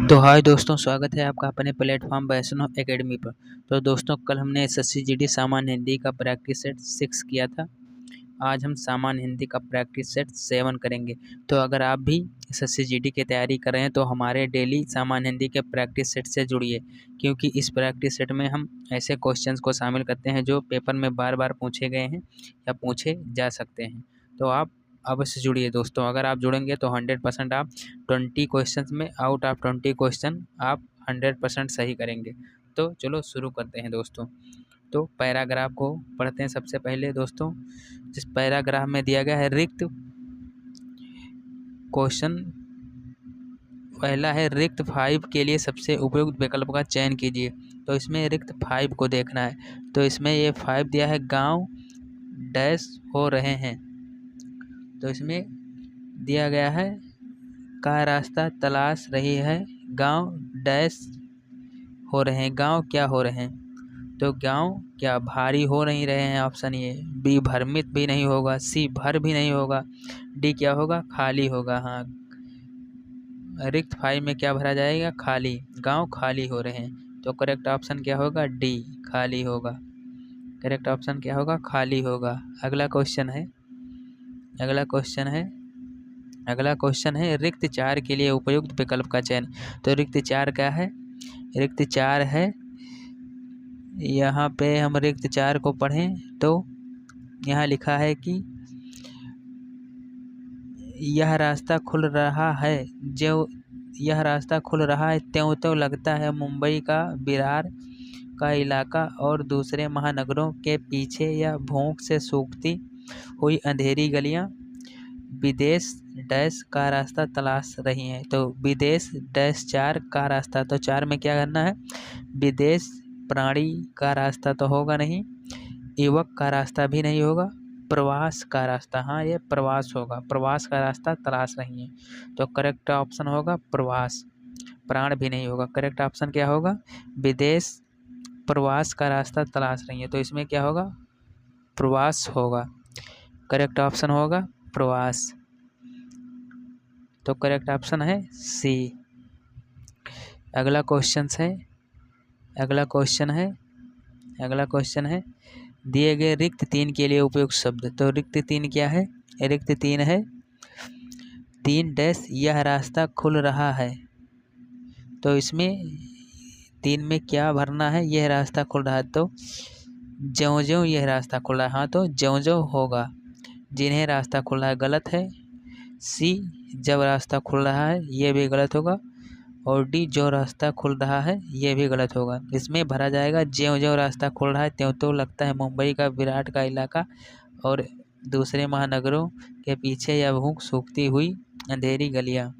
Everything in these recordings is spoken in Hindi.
तो हाय दोस्तों, स्वागत है आपका अपने प्लेटफॉर्म वैष्णव एकेडमी पर। तो दोस्तों, कल हमने एसएससी जीडी सामान्य हिंदी का प्रैक्टिस सेट 6 किया था। आज हम सामान्य हिंदी का प्रैक्टिस सेट 7 करेंगे। तो अगर आप भी एसएससी जीडी की तैयारी कर रहे हैं तो हमारे डेली सामान्य हिंदी के प्रैक्टिस सेट से जुड़िए, क्योंकि इस प्रैक्टिस सेट में हम ऐसे क्वेश्चंस को शामिल करते हैं जो पेपर में बार बार पूछे गए हैं या पूछे जा सकते हैं। तो आप अवश्य जुड़िए दोस्तों। अगर आप जुड़ेंगे तो 100% आप 20 क्वेश्चंस में आउट ऑफ 20 क्वेश्चन आप 100% सही करेंगे। तो चलो शुरू करते हैं दोस्तों। तो पैराग्राफ को पढ़ते हैं सबसे पहले दोस्तों। जिस पैराग्राफ में दिया गया है रिक्त क्वेश्चन, पहला है रिक्त 5 के लिए सबसे उपयुक्त विकल्प का चयन कीजिए। तो इसमें रिक्त 5 को देखना है। तो इसमें ये 5 दिया है, गांव डैश हो रहे हैं। तो इसमें दिया गया है का रास्ता तलाश रही है, गांव डैश हो रहे हैं। गांव क्या हो रहे हैं? तो गांव क्या भारी हो नहीं रहे हैं, ऑप्शन ए। बी भ्रमित भी नहीं होगा। सी भर भी नहीं होगा। डी क्या होगा? खाली होगा। हाँ, रिक्त 5 में क्या भरा जाएगा? खाली। गांव खाली हो रहे हैं। तो करेक्ट ऑप्शन क्या होगा? डी, खाली होगा। करेक्ट ऑप्शन क्या होगा? खाली होगा। अगला क्वेश्चन है रिक्त 4 के लिए उपयुक्त विकल्प का चयन। तो रिक्त 4 क्या है? रिक्त 4 है, यहाँ पे हम रिक्त 4 को पढ़ें तो यहाँ लिखा है कि यह रास्ता खुल रहा है, जो यह रास्ता खुल रहा है त्यों तो लगता है मुंबई का विरार का इलाका और दूसरे महानगरों के पीछे यह भूख से सूखती हुई अंधेरी गलियां विदेश डैश का रास्ता तलाश रही हैं। तो विदेश डैश 4 का रास्ता, तो 4 में क्या करना है? विदेश प्राणी का रास्ता तो होगा नहीं, युवक का रास्ता भी नहीं होगा, प्रवास का रास्ता। हाँ, ये प्रवास होगा। प्रवास का रास्ता तलाश रही हैं। तो करेक्ट ऑप्शन होगा प्रवास। प्राण भी नहीं होगा। करेक्ट ऑप्शन क्या होगा? विदेश प्रवास का रास्ता तलाश रही है। तो इसमें क्या होगा? प्रवास होगा। करेक्ट ऑप्शन होगा प्रवास। तो करेक्ट ऑप्शन है सी। अगला क्वेश्चन है दिए गए रिक्त 3 के लिए उपयुक्त शब्द। तो रिक्त 3 क्या है? रिक्त 3 है 3 डैश यह रास्ता खुल रहा है। तो इसमें 3 में क्या भरना है? यह रास्ता खुल रहा है। तो ज्यों-ज्यों यह रास्ता खुल रहा है। हाँ, तो ज्यों-ज्यों होगा। जिन्हें रास्ता खुल रहा है गलत है। सी जब रास्ता खुल रहा है, ये भी गलत होगा। और डी जो रास्ता खुल रहा है, ये भी गलत होगा। इसमें भरा जाएगा ज्यों-ज्यों रास्ता खुल रहा है त्यों तो लगता है मुंबई का विराट का इलाका और दूसरे महानगरों के पीछे यह भूख सूखती हुई अंधेरी गलियां।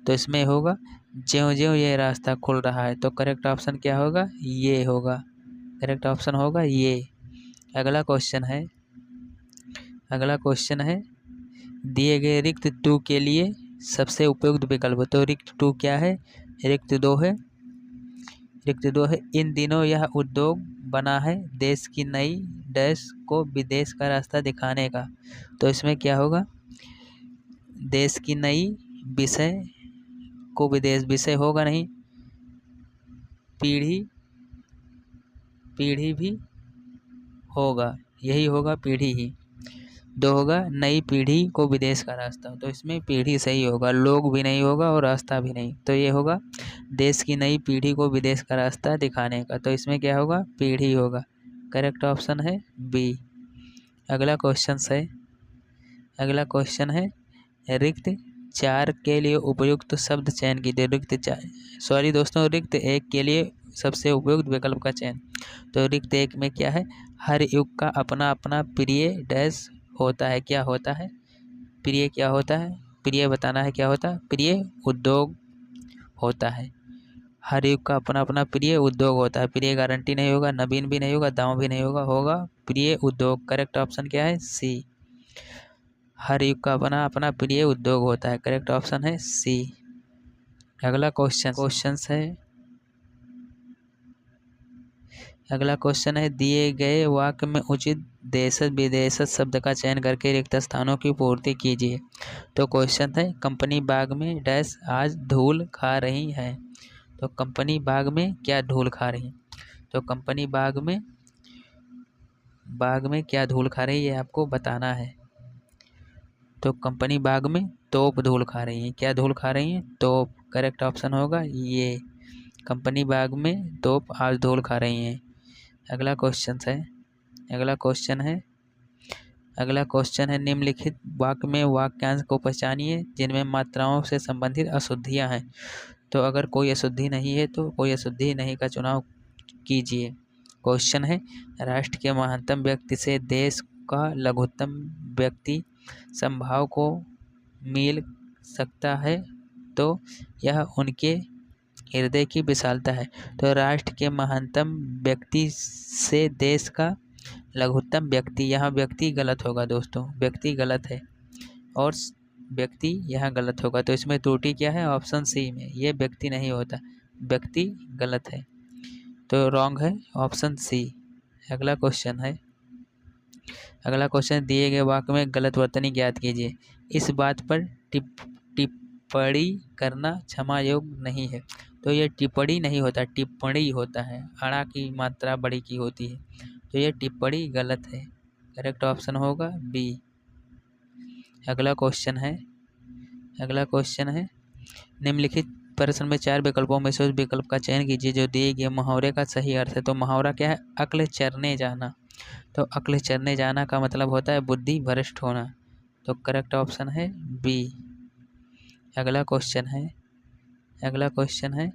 तो इसमें होगा ज्यों-ज्यों ये रास्ता खुल रहा है। तो करेक्ट ऑप्शन क्या होगा? ये होगा। करेक्ट ऑप्शन होगा ये। अगला क्वेश्चन है दिए गए रिक्त 2 के लिए सबसे उपयुक्त विकल्प। तो रिक्त 2 क्या है? रिक्त 2 है इन दिनों यह उद्योग बना है देश की नई डैश को विदेश का रास्ता दिखाने का। तो इसमें क्या होगा? देश की नई विषय को विदेश, विषय होगा नहीं, पीढ़ी भी होगा, यही होगा पीढ़ी ही। 2 होगा नई पीढ़ी को विदेश का रास्ता। तो इसमें पीढ़ी सही होगा, लोग भी नहीं होगा और रास्ता भी नहीं। तो ये होगा देश की नई पीढ़ी को विदेश का रास्ता दिखाने का। तो इसमें क्या होगा? पीढ़ी होगा। करेक्ट ऑप्शन है बी। अगला क्वेश्चन है रिक्त 4 के लिए उपयुक्त शब्द चयन कीजिए। रिक्त 1 के लिए सबसे उपयुक्त विकल्प का चयन। तो रिक्त 1 में क्या है? हर युग का अपना अपना प्रिय डैश होता है। क्या होता है? प्रिय क्या होता है? प्रिय बताना है क्या होता है? प्रिय उद्योग होता है। हर युग का अपना अपना प्रिय उद्योग होता है। प्रिय गारंटी नहीं होगा, नवीन भी नहीं होगा, दांव भी नहीं होगा, होगा प्रिय उद्योग। करेक्ट ऑप्शन क्या है? सी। हर युग का अपना अपना प्रिय उद्योग होता है। करेक्ट ऑप्शन है सी। अगला क्वेश्चन है दिए गए वाक्य में उचित देशज विदेशज शब्द का चयन करके रिक्त स्थानों की पूर्ति कीजिए। तो क्वेश्चन है कंपनी बाग में डैश आज धूल खा रही है। तो कंपनी बाग में क्या धूल खा रही है? तो कंपनी बाग में क्या धूल खा रही है आपको बताना है। तो कंपनी बाग में तोप धूल खा रही है। क्या धूल खा रही है? तोप। करेक्ट ऑप्शन होगा ये। कंपनी बाग में तोप आज धूल खा रही हैं। अगला क्वेश्चन है निम्नलिखित वाक्य में वाक्यांश को पहचानिए जिनमें मात्राओं से संबंधित अशुद्धियां हैं। तो अगर कोई अशुद्धि नहीं है तो कोई अशुद्धि नहीं का चुनाव कीजिए। क्वेश्चन है राष्ट्र के महानतम व्यक्ति से देश का लघुत्तम व्यक्ति समभाव को मिल सकता है तो यह उनके हृदय की विशालता है। तो राष्ट्र के महानतम व्यक्ति से देश का लघुत्तम व्यक्ति, यहाँ व्यक्ति गलत होगा दोस्तों, व्यक्ति गलत है और व्यक्ति यहाँ गलत होगा। तो इसमें त्रुटि क्या है? ऑप्शन सी में, ये व्यक्ति नहीं होता, व्यक्ति गलत है, तो रॉन्ग है ऑप्शन सी। अगला क्वेश्चन दिए गए वाक्य में गलत वर्तनी ज्ञात कीजिए। इस बात पर टिप्पणी करना क्षमा योग्य नहीं है। तो ये टिप्पणी नहीं होता, टिप्पणी होता है, अड़ा की मात्रा बड़ी की होती है, तो ये टिप्पणी गलत है। करेक्ट ऑप्शन होगा बी। अगला क्वेश्चन है निम्नलिखित प्रश्न में 4 विकल्पों में से उस विकल्प का चयन कीजिए जो दिए गए मुहावरे का सही अर्थ है। तो मुहावरा क्या है? अक्ल चरने जाना। तो अक्ल चरने जाना का मतलब होता है बुद्धि भ्रष्ट होना। तो करेक्ट ऑप्शन है बी। अगला क्वेश्चन है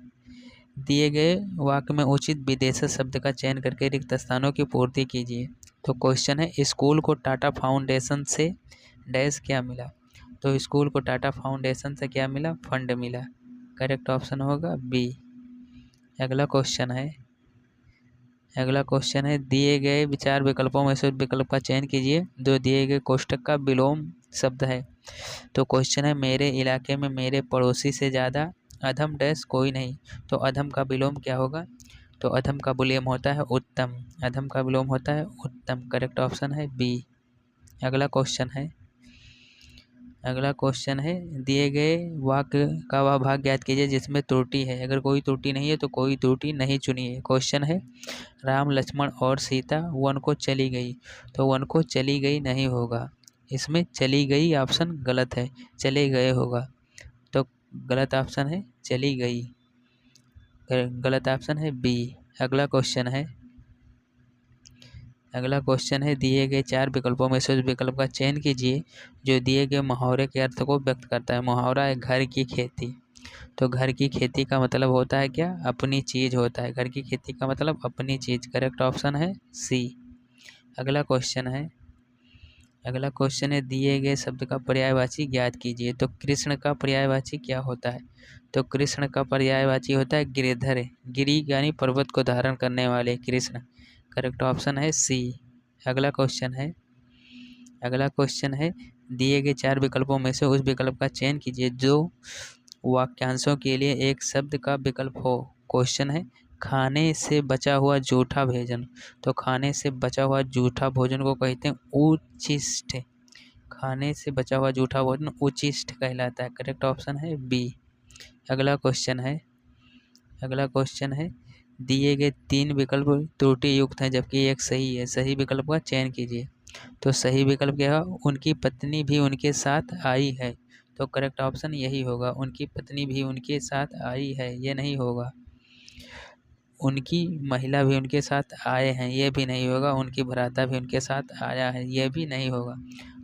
दिए गए वाक्य में उचित विदेशक शब्द का चयन करके रिक्त स्थानों की पूर्ति कीजिए। तो क्वेश्चन है स्कूल को टाटा फाउंडेशन से डैश क्या मिला? तो स्कूल को टाटा फाउंडेशन से क्या मिला? फंड मिला। करेक्ट ऑप्शन होगा बी। अगला क्वेश्चन है दिए गए 4 विकल्पों में से विकल्प का चयन कीजिए जो दिए गए कोष्ठक का विलोम शब्द है। तो क्वेश्चन है मेरे इलाके में मेरे पड़ोसी से ज़्यादा अधम डैश कोई नहीं। तो अधम का विलोम क्या होगा? तो अधम का विलोम होता है उत्तम, अधम का विलोम होता है उत्तम। करेक्ट ऑप्शन है बी। अगला क्वेश्चन है दिए गए वाक्य का वह भाग ज्ञात कीजिए जिसमें त्रुटि है। अगर कोई त्रुटि नहीं है तो कोई त्रुटि नहीं चुनिए। क्वेश्चन है राम लक्ष्मण और सीता वन को चली गई। तो वन को चली गई नहीं होगा, इसमें चली गई ऑप्शन गलत है, चले गए होगा। तो गलत ऑप्शन है चली गई, गलत ऑप्शन है बी। अगला क्वेश्चन है दिए गए 4 विकल्पों में से उस विकल्प का चयन कीजिए जो दिए गए मुहावरे के अर्थ को व्यक्त करता है। मुहावरा है घर की खेती। तो घर की खेती का मतलब होता है क्या? अपनी चीज़ होता है। घर की खेती का मतलब अपनी चीज़। करेक्ट ऑप्शन है सी। अगला क्वेश्चन है दिए गए शब्द का पर्यायवाची ज्ञात कीजिए। तो कृष्ण का पर्यायवाची क्या होता है? तो कृष्ण का पर्यायवाची होता है गिरिधर, गिरी यानी पर्वत को धारण करने वाले कृष्ण। करेक्ट ऑप्शन है सी। अगला क्वेश्चन है दिए गए 4 विकल्पों में से उस विकल्प का चयन कीजिए जो वाक्यांशों के लिए एक शब्द का विकल्प हो। क्वेश्चन है खाने से बचा हुआ जूठा भोजन। तो खाने से बचा हुआ जूठा भोजन को कहते हैं उच्छिष्ट। खाने से बचा हुआ जूठा भोजन उच्छिष्ट कहलाता है। करेक्ट ऑप्शन है बी। अगला क्वेश्चन है दिए गए 3 विकल्प त्रुटि युक्त हैं जबकि एक सही है। सही विकल्प का चयन कीजिए। तो सही विकल्प क्या है? उनकी पत्नी भी उनके साथ आई है। तो करेक्ट ऑप्शन यही होगा, उनकी पत्नी भी उनके साथ आई है, ये नहीं होगा। उनकी महिला भी उनके साथ आए हैं, ये भी नहीं होगा। उनकी भ्राता भी उनके साथ आया है, ये भी नहीं होगा।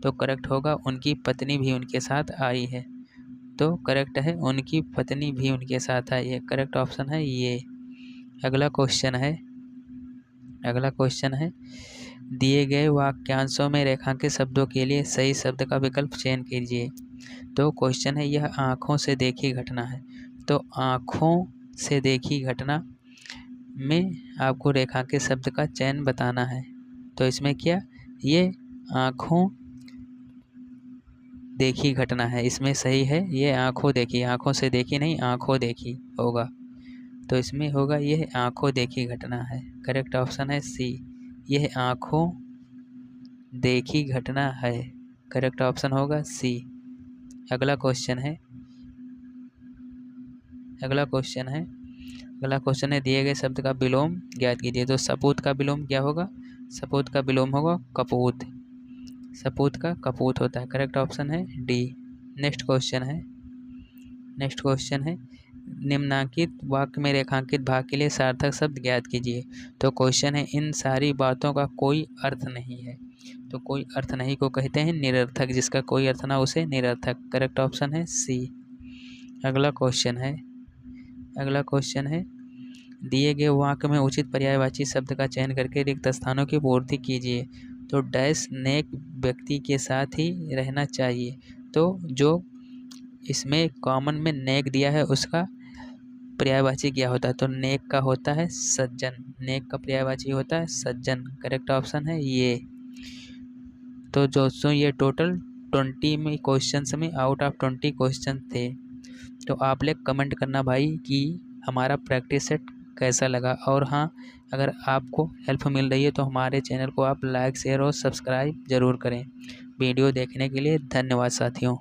तो करेक्ट होगा उनकी पत्नी भी उनके साथ आई है। तो करेक्ट है उनकी पत्नी भी उनके साथ आई है। करेक्ट ऑप्शन है ये। अगला क्वेश्चन है दिए गए वाक्यांशों में रेखांकित शब्दों के लिए सही शब्द का विकल्प चयन कीजिए। तो क्वेश्चन है यह आँखों से देखी घटना है। तो आँखों से देखी घटना में आपको रेखांकित शब्द का चयन बताना है। तो इसमें क्या, ये आँखों देखी घटना है, इसमें सही है ये आँखों देखी, आँखों से देखी नहीं आँखों देखी होगा। तो इसमें होगा यह आँखों देखी घटना है। करेक्ट ऑप्शन है सी, यह आँखों देखी घटना है। करेक्ट ऑप्शन होगा सी। अगला क्वेश्चन है अगला क्वेश्चन है दिए गए शब्द का विलोम ज्ञात कीजिए। तो सपूत का विलोम क्या होगा? सपूत का विलोम होगा कपूत। सपूत का कपूत होता है। करेक्ट ऑप्शन है डी। नेक्स्ट क्वेश्चन है निम्नांकित वाक्य में रेखांकित भाग के लिए सार्थक शब्द ज्ञात कीजिए। तो क्वेश्चन है इन सारी बातों का कोई अर्थ नहीं है। तो कोई अर्थ नहीं को कहते हैं निरर्थक, जिसका कोई अर्थ ना उसे निरर्थक। करेक्ट ऑप्शन है सी। अगला क्वेश्चन है दिए गए वाक्य में उचित पर्यायवाची शब्द का चयन करके रिक्त स्थानों की पूर्ति कीजिए। तो डैश नेक व्यक्ति के साथ ही रहना चाहिए। तो जो इसमें कॉमन में नेक दिया है उसका पर्यायवाची क्या होता है? तो नेक का होता है सज्जन। नेक का पर्यायवाची होता है सज्जन। करेक्ट ऑप्शन है ये। तो दोस्तों ये टोटल 20 में क्वेश्चंस में आउट ऑफ 20 क्वेश्चन थे। तो आप लोग कमेंट करना भाई कि हमारा प्रैक्टिस सेट कैसा लगा। और हाँ, अगर आपको हेल्प मिल रही है तो हमारे चैनल को आप लाइक शेयर और सब्सक्राइब ज़रूर करें। वीडियो देखने के लिए धन्यवाद साथियों।